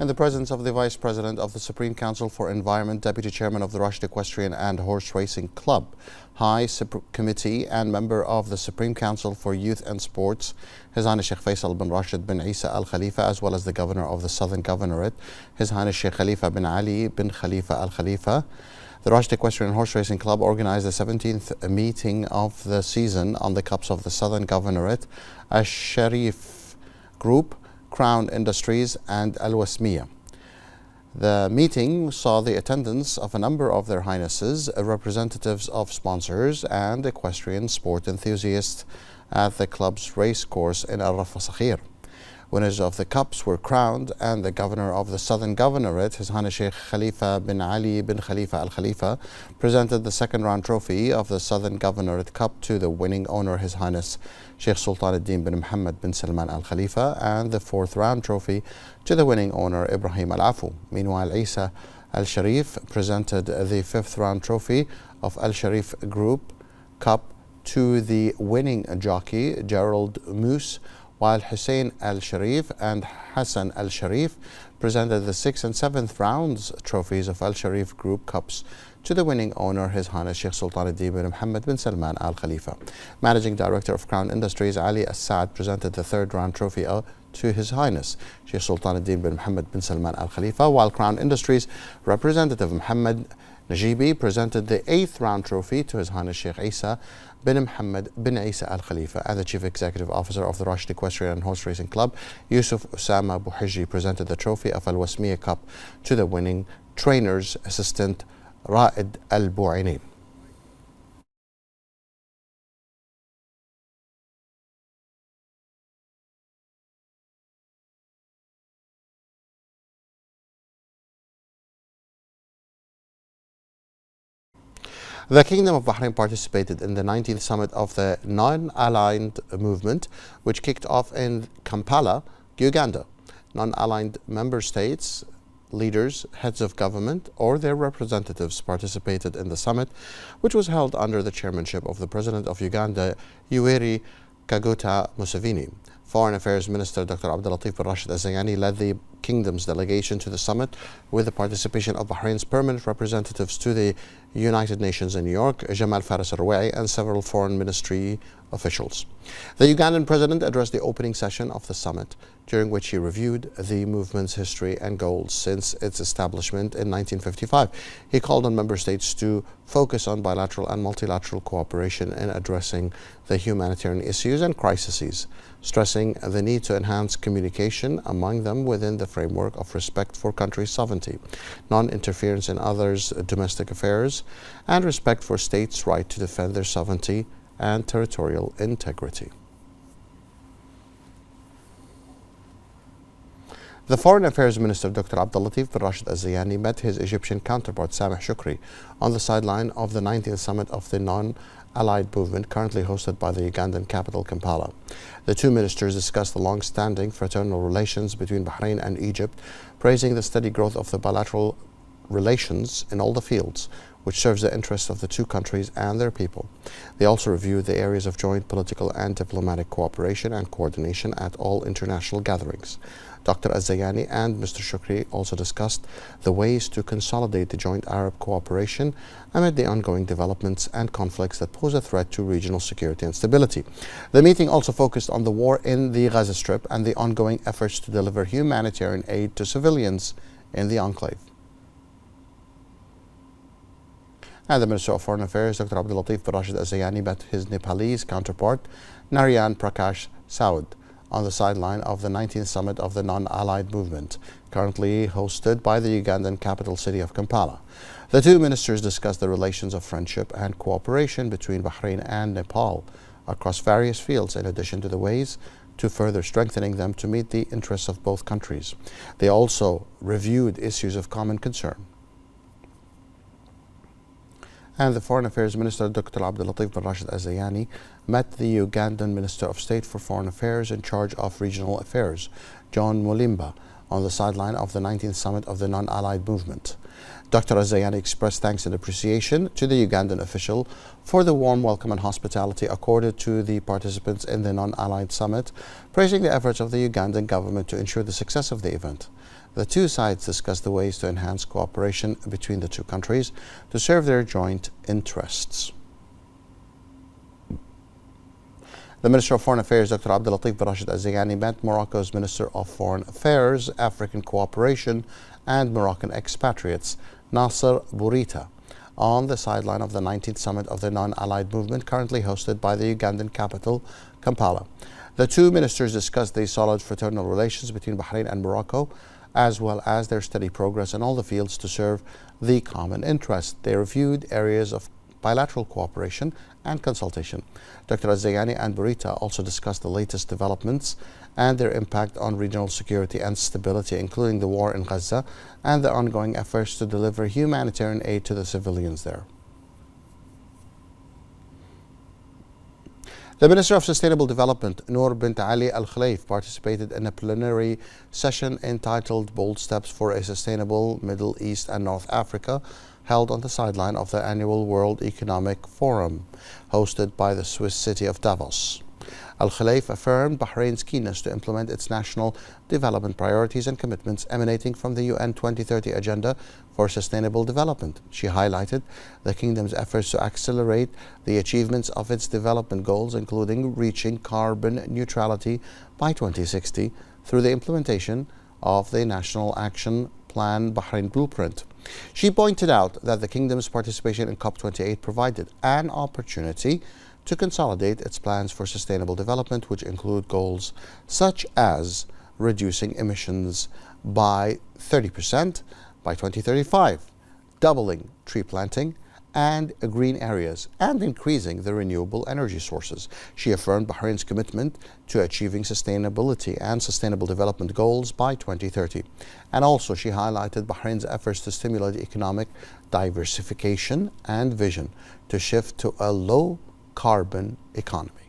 In the presence of the Vice President of the Supreme Council for Environment, Deputy Chairman of the Rashid Equestrian and Horse Racing Club, High Committee and member of the Supreme Council for Youth and Sports, His Highness Sheikh Faisal bin Rashid bin Isa Al Khalifa, as well as the Governor of the Southern Governorate, His Highness Sheikh Khalifa bin Ali bin Khalifa Al Khalifa. The Rashid Equestrian and Horse Racing Club organized the 17th meeting of the season on the cups of the Southern Governorate, Al-Sharif Group, Crown Industries and Al-Wasmiya. The meeting saw the attendance of a number of Their Highnesses, representatives of sponsors and equestrian sport enthusiasts at the club's race course in Al-Rafa Sakhir. Winners of the cups were crowned, and the Governor of the Southern Governorate, His Highness Sheikh Khalifa bin Ali bin Khalifa Al Khalifa, presented the second round trophy of the Southern Governorate Cup to the winning owner, His Highness Sheikh Sultan ad-Din bin Muhammad bin Salman Al Khalifa, and the fourth round trophy to the winning owner, Ibrahim Al Afu. Meanwhile, Isa Al Sharif presented the fifth round trophy of Al Sharif Group Cup to the winning jockey, Gerald Moose, while Hussein Al Sharif and Hassan Al Sharif presented the 6th and 7th rounds trophies of Al Sharif Group Cups to the winning owner, His Highness Sheikh Sultan ad-Din bin Muhammad bin Salman Al Khalifa. Managing Director of Crown Industries, Ali As-Saad, presented the third round trophy to His Highness Sheikh Sultan ad-Din bin Muhammad bin Salman Al Khalifa, while Crown Industries representative Muhammad Najibi presented the 8th round trophy to His Highness Sheikh Isa bin Muhammad bin Isa Al Khalifa, and the Chief Executive Officer of the Rashid Equestrian and Horse Racing Club, Yusuf Usama Buhiji, presented the trophy of Al Wasmiya Cup to the winning trainer's assistant, Ra'id Al Bu'aini. The Kingdom of Bahrain participated in the 19th summit of the Non-Aligned Movement, which kicked off in Kampala, Uganda. Non-aligned member states, leaders, heads of government, or their representatives participated in the summit, which was held under the chairmanship of the President of Uganda, Yoweri Kaguta Museveni. Foreign Affairs Minister Dr. Abdulatif bin Rashid Al-Zayani led the Kingdom's delegation to the summit, with the participation of Bahrain's permanent representatives to the United Nations in New York, Jamal Faris Al-Ruwa'i, and several foreign ministry officials. The Ugandan president addressed the opening session of the summit, during which he reviewed the movement's history and goals since its establishment in 1955. He called on member states to focus on bilateral and multilateral cooperation in addressing the humanitarian issues and crises, stressing the need to enhance communication among them within the framework of respect for country sovereignty, non-interference in others' domestic affairs, and respect for states' right to defend their sovereignty and territorial integrity. The Foreign Affairs Minister Dr. Abdulatif bin Rashid Al-Zayani met his Egyptian counterpart Sameh Shukri on the sideline of the 19th summit of the Non-Allied Movement, currently hosted by the Ugandan capital Kampala. The two ministers discussed the long-standing fraternal relations between Bahrain and Egypt, praising the steady growth of the bilateral relations in all the fields, which serves the interests of the two countries and their people. They also reviewed the areas of joint political and diplomatic cooperation and coordination at all international gatherings. Dr. Al-Zayani and Mr. Shukri also discussed the ways to consolidate the joint Arab cooperation amid the ongoing developments and conflicts that pose a threat to regional security and stability. The meeting also focused on the war in the Gaza Strip and the ongoing efforts to deliver humanitarian aid to civilians in the enclave. And the Minister of Foreign Affairs, Dr. Abdulatif bin Rashid Al-Zayani, met his Nepalese counterpart, Narayan Prakash Saud, on the sideline of the 19th summit of the Non-Allied Movement, currently hosted by the Ugandan capital city of Kampala. The two ministers discussed the relations of friendship and cooperation between Bahrain and Nepal across various fields, in addition to the ways to further strengthening them to meet the interests of both countries. They also reviewed issues of common concern. And the Foreign Affairs Minister, Dr. Abdulatif bin Rashid Al-Zayani, met the Ugandan Minister of State for Foreign Affairs in charge of regional affairs, John Mulimba, on the sideline of the 19th summit of the non-allied movement. Dr. Al-Zayani expressed thanks and appreciation to the Ugandan official for the warm welcome and hospitality accorded to the participants in the non-allied summit, praising the efforts of the Ugandan government to ensure the success of the event. The two sides discussed the ways to enhance cooperation between the two countries to serve their joint interests. The Minister of Foreign Affairs, Dr. Abdul Latif bin Rashid Al-Zayani, met Morocco's Minister of Foreign Affairs, African Cooperation and Moroccan expatriates, Nasser Bourita, on the sideline of the 19th summit of the non-allied movement currently hosted by the Ugandan capital, Kampala. The two ministers discussed the solid fraternal relations between Bahrain and Morocco, as well as their steady progress in all the fields to serve the common interest. They reviewed areas of bilateral cooperation and consultation. Dr. Al-Zayani and Bourita also discussed the latest developments and their impact on regional security and stability, including the war in Gaza and the ongoing efforts to deliver humanitarian aid to the civilians there. The Minister of Sustainable Development, Noor bint Ali Al Khulaif, participated in a plenary session entitled Bold Steps for a Sustainable Middle East and North Africa, held on the sideline of the annual World Economic Forum, hosted by the Swiss city of Davos. Al Khulaif affirmed Bahrain's keenness to implement its national development priorities and commitments emanating from the UN 2030 Agenda for Sustainable Development. She highlighted the kingdom's efforts to accelerate the achievements of its development goals, including reaching carbon neutrality by 2060 through the implementation of the National Action Plan Bahrain Blueprint. She pointed out that the kingdom's participation in COP28 provided an opportunity to consolidate its plans for sustainable development, which include goals such as reducing emissions by 30% by 2035, doubling tree planting and green areas, and increasing the renewable energy sources. She affirmed Bahrain's commitment to achieving sustainability and sustainable development goals by 2030. And also she highlighted Bahrain's efforts to stimulate economic diversification and vision to shift to a low carbon economy.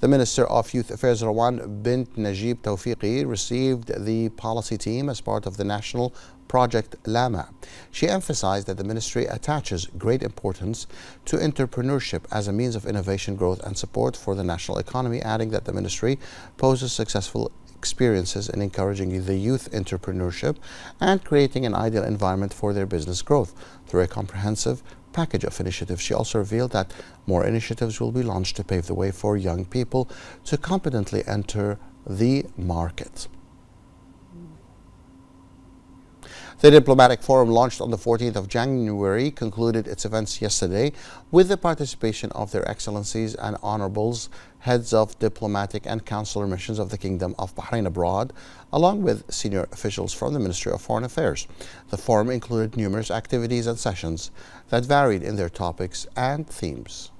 The Minister of Youth Affairs, Rawan bint Najib Tawfiqi, received the policy team as part of the national project Lama. She emphasized that the ministry attaches great importance to entrepreneurship as a means of innovation, growth and support for the national economy, adding that the ministry poses successful experiences in encouraging the youth entrepreneurship and creating an ideal environment for their business growth through a comprehensive package of initiatives. She also revealed that more initiatives will be launched to pave the way for young people to competently enter the market. The diplomatic forum, launched on the 14th of January, concluded its events yesterday with the participation of Their Excellencies and Honorables, heads of diplomatic and consular missions of the Kingdom of Bahrain abroad, along with senior officials from the Ministry of Foreign Affairs. The forum included numerous activities and sessions that varied in their topics and themes.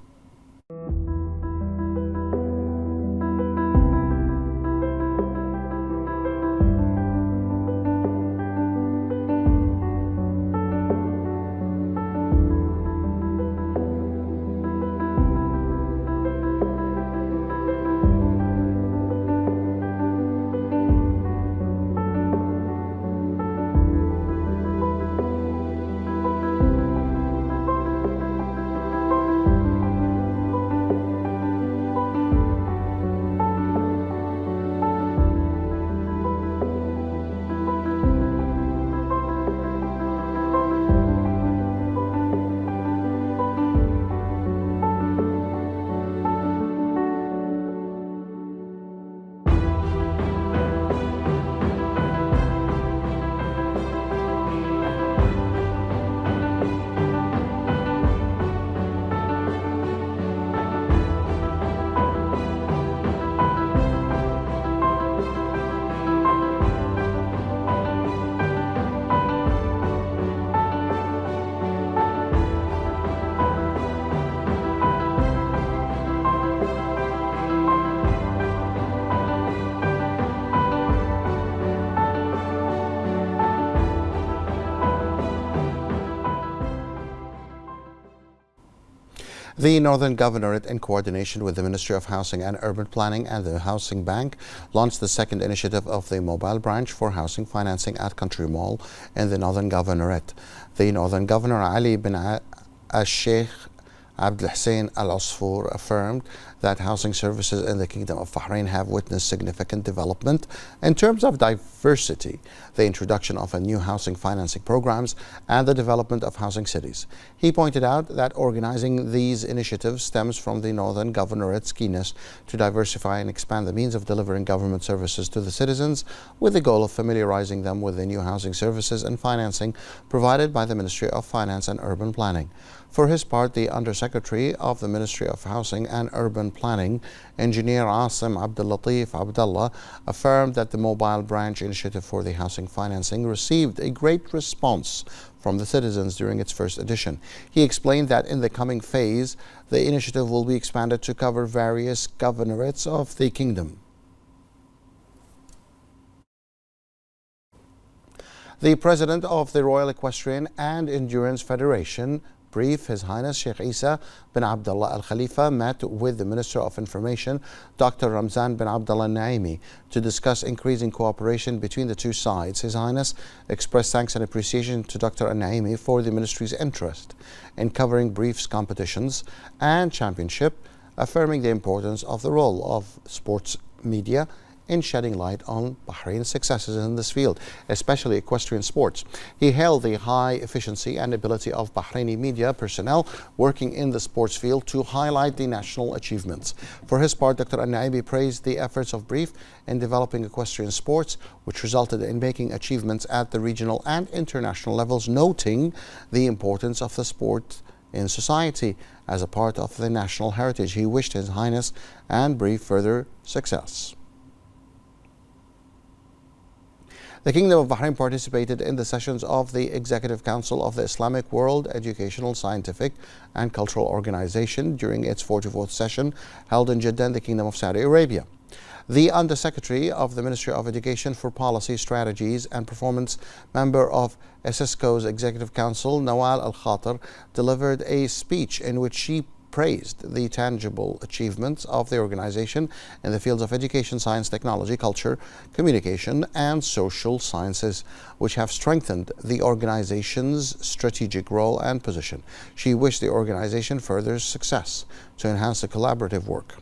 The Northern Governorate, in coordination with the Ministry of Housing and Urban Planning and the Housing Bank, launched the second initiative of the mobile branch for housing financing at Country Mall in the Northern Governorate. The Northern Governor Ali bin al-Sheikh Abdul Hussein Al Asfour affirmed that housing services in the Kingdom of Bahrain have witnessed significant development in terms of diversity, the introduction of a new housing financing programs, and the development of housing cities. He pointed out that organizing these initiatives stems from the Northern Governorate's keenness to diversify and expand the means of delivering government services to the citizens, with the goal of familiarizing them with the new housing services and financing provided by the Ministry of Finance and Urban Planning. For his part, the Undersecretary of the Ministry of Housing and Urban Planning, Engineer Asim Abdul Latif Abdullah, affirmed that the mobile branch initiative for the housing financing received a great response from the citizens during its first edition. He explained that in the coming phase, the initiative will be expanded to cover various governorates of the kingdom. The President of the Royal Equestrian and Endurance Federation, His Highness Sheikh Isa bin Abdullah Al Khalifa, met with the Minister of Information, Dr. Ramzan bin Abdullah Naimi, to discuss increasing cooperation between the two sides. His Highness expressed thanks and appreciation to Dr. Naimi for the Ministry's interest in covering briefs, competitions, and championship, affirming the importance of the role of sports media in shedding light on Bahrain's successes in this field, especially equestrian sports. He hailed the high efficiency and ability of Bahraini media personnel working in the sports field to highlight the national achievements. For his part, Dr. Al-Naibi praised the efforts of Brief in developing equestrian sports, which resulted in making achievements at the regional and international levels, noting the importance of the sport in society as a part of the national heritage. He wished His Highness and Brief further success. The Kingdom of Bahrain participated in the sessions of the Executive Council of the Islamic World Educational, Scientific and Cultural Organization during its 44th session held in Jeddah in the Kingdom of Saudi Arabia. The Undersecretary of the Ministry of Education for Policy, Strategies and Performance, member of SSCO's Executive Council, Nawal Al-Khater, delivered a speech in which she praised the tangible achievements of the organization in the fields of education, science, technology, culture, communication, and social sciences, which have strengthened the organization's strategic role and position. She wished the organization further success to enhance the collaborative work.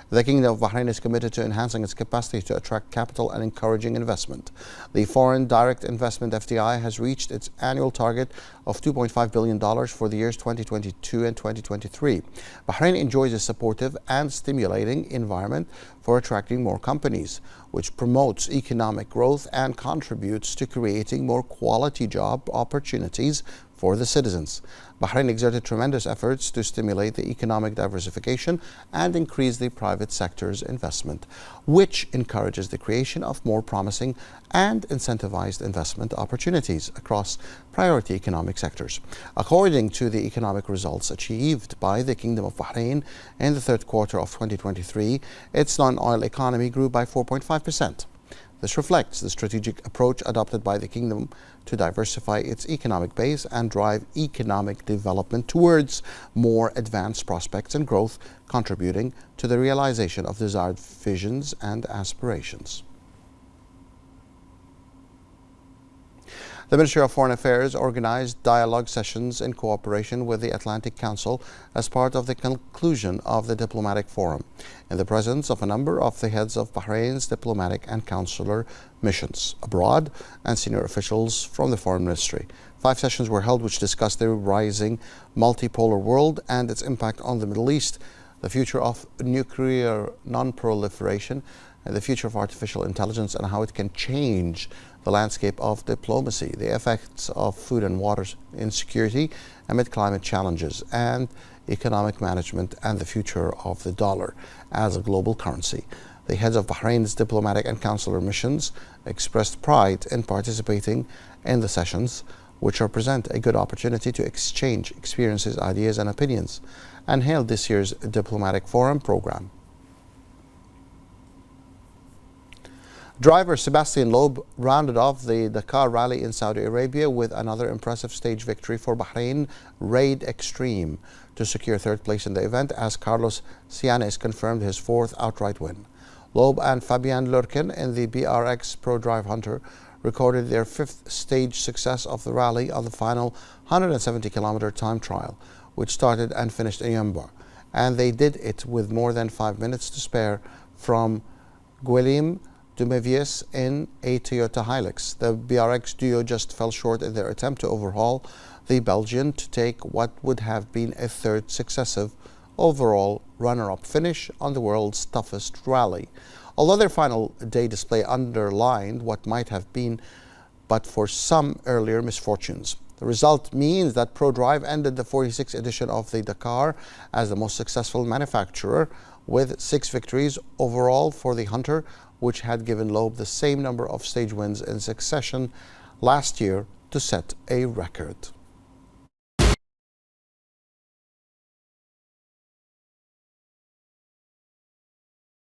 The Kingdom of Bahrain is committed to enhancing its capacity to attract capital and encouraging investment. The Foreign Direct Investment FDI has reached its annual target of $2.5 billion for the years 2022 and 2023. Bahrain enjoys a supportive and stimulating environment for attracting more companies, which promotes economic growth and contributes to creating more quality job opportunities for the citizens. Bahrain exerted tremendous efforts to stimulate the economic diversification and increase the private sector's investment, which encourages the creation of more promising and incentivized investment opportunities across priority economic sectors. According to the economic results achieved by the Kingdom of Bahrain in the third quarter of 2023, its non-oil economy grew by 4.5%. This reflects the strategic approach adopted by the Kingdom to diversify its economic base and drive economic development towards more advanced prospects and growth, contributing to the realization of desired visions and aspirations. The Ministry of Foreign Affairs organized dialogue sessions in cooperation with the Atlantic Council as part of the conclusion of the diplomatic forum, in the presence of a number of the heads of Bahrain's diplomatic and consular missions abroad and senior officials from the Foreign Ministry. 5 sessions were held which discussed the rising multipolar world and its impact on the Middle East, the future of nuclear non-proliferation, and the future of artificial intelligence and how it can change the landscape of diplomacy, the effects of food and water insecurity amid climate challenges, and economic management, and the future of the dollar as a global currency. The heads of Bahrain's diplomatic and consular missions expressed pride in participating in the sessions, which represent a good opportunity to exchange experiences, ideas, and opinions, and hailed this year's diplomatic forum program. Driver Sebastian Loeb rounded off the Dakar Rally in Saudi Arabia with another impressive stage victory for Bahrain Raid Extreme to secure third place in the event, as Carlos Cianes confirmed his fourth outright win. Loeb and Fabian Lurken in the BRX Pro Drive Hunter recorded their fifth stage success of the rally on the final 170-kilometer time trial, which started and finished in Yamba. And they did it with more than 5 minutes to spare from Guillaume Dumevius in a Toyota Hilux. The BRX duo just fell short in their attempt to overhaul the Belgian to take what would have been a third successive overall runner-up finish on the world's toughest rally. Although their final day display underlined what might have been but for some earlier misfortunes. The result means that ProDrive ended the 46th edition of the Dakar as the most successful manufacturer, with 6 victories overall for the Hunter, which had given Loeb the same number of stage wins in succession last year to set a record.